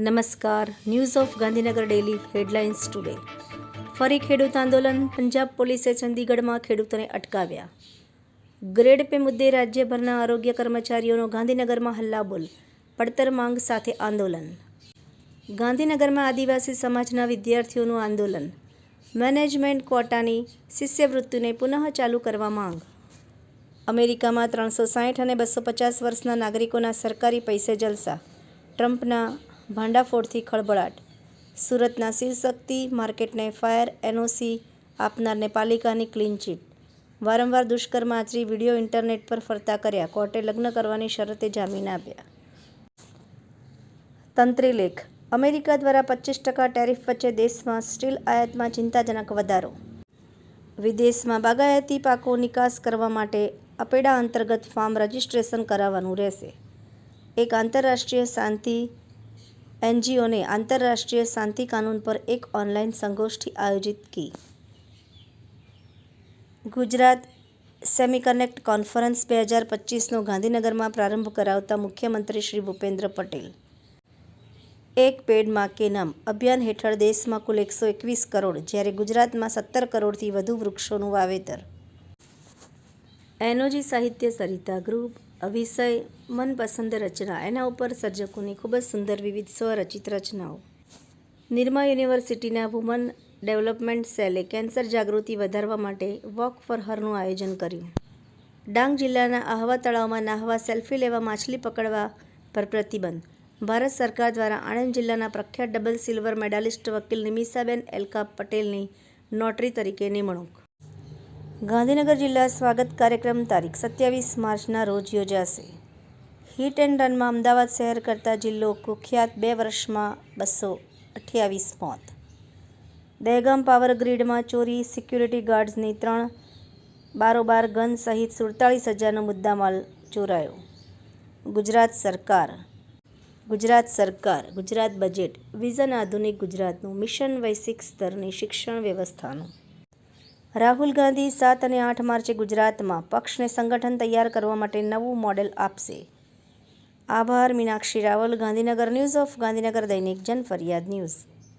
નમસ્કાર. News of Gandhinagar daily headlines today. ફરી ખેડૂત આંદોલન. પંજાબ પોલીસે ચંદીગઢમાં ખેડૂતોને અટકાવ્યા. ગ્રેડ પે મુદ્દે રાજ્યભરના આરોગ્ય કર્મચારીઓનો ગાંધીનગરમાં હલ્લાબોલ. પડતર માંગ સાથે આંદોલન. ગાંધીનગરમાં આદિવાસી સમાજના વિદ્યાર્થીઓનું આંદોલન. મેનેજમેન્ટ ક્વોટાની શિષ્યવૃત્તિને પુનઃ ચાલુ કરવા માંગ. અમેરિકામાં 360 અને 250 વર્ષના નાગરિકોના સરકારી પૈસે જલસા. ટ્રમ્પના ભાંડાફોડથી ખળભળાટ. સુરતના શિવશક્તિ માર્કેટને ફાયર એનઓસી આપનારને પાલિકાની ક્લીન ચીટ. વારંવાર દુષ્કર્મ આચરી વિડીયો ઇન્ટરનેટ પર ફરતા કર્યા. કોર્ટે લગ્ન કરવાની શરતે જામીન આપ્યા. તંત્રી લેખ. અમેરિકા દ્વારા 25% ટેરિફ વચ્ચે દેશમાં સ્ટીલ આયાતમાં ચિંતાજનક વધારો. વિદેશમાં બાગાયતી પાકો નિકાસ કરવા માટે અપેડા અંતર્ગત ફાર્મ રજિસ્ટ્રેશન કરાવવાનું રહેશે. એક આંતરરાષ્ટ્રીય શાંતિ એનજીઓને આંતરરાષ્ટ્રીય શાંતિ કાનૂન પર એક ઓનલાઈન સંગોષ્ઠિ આયોજિત કી. ગુજરાત સેમિકન્ડક્ટર કોન્ફરન્સ 2025નો ગાંધીનગરમાં પ્રારંભ કરાવતા મુખ્યમંત્રી શ્રી ભૂપેન્દ્ર પટેલ. એક પેડ માં કે નામ અભિયાન હેઠળ દેશમાં કુલ 121 કરોડ જ્યારે ગુજરાતમાં 17 કરોડથી વધુ વૃક્ષોનું વાવેતર. એનઓજી સાહિત્ય સરિતા ગ્રુપ. વિષય મનપસંદ રચના. એના ઉપર સર્જકોની ખૂબ જ સુંદર વિવિધ સ્વરચિત રચનાઓ. નિરમા યુનિવર્સિટીના વુમન ડેવલપમેન્ટ સેલે કેન્સર જાગૃતિ વધારવા માટે વોક ફોર હરનું આયોજન કર્યું. ડાંગ જિલ્લાના આહવા તળાવમાં નાહવા, સેલ્ફી લેવા, માછલી પકડવા પર પ્રતિબંધ. ભારત સરકાર દ્વારા આણંદ જિલ્લાના પ્રખ્યાત ડબલ સિલ્વર મેડાલિસ્ટ વકીલ નિમિષાબેન એલકા પટેલની નોટરી તરીકે નિમણૂક. ગાંધીનગર જિલ્લા સ્વાગત કાર્યક્રમ તારીખ 27 માર્ચના રોજ યોજાશે. હિટ એન્ડ રનમાં અમદાવાદ શહેર કરતાં જિલ્લો કુખ્યાત. 2 વર્ષમાં 228 મોત. દહેગામ પાવર ગ્રીડમાં ચોરી. સિક્યુરિટી ગાર્ડ્સની 3 બારોબાર ગન સહિત 47,000નો મુદ્દામાલ ચોરાયો. ગુજરાત બજેટ. વિઝન આધુનિક ગુજરાતનું. મિશન વૈશ્વિક સ્તરની શિક્ષણ વ્યવસ્થાનું. રાહુલ ગાંધી 7 અને 8 માર્ચે ગુજરાતમાં પક્ષને સંગઠન તૈયાર કરવા માટે નવું મોડેલ આપશે. આભાર. મીનાક્ષી રાવલ, ગાંધીનગર. ન્યૂઝ ઓફ ગાંધીનગર દૈનિક જનફરિયાદ ન્યૂઝ.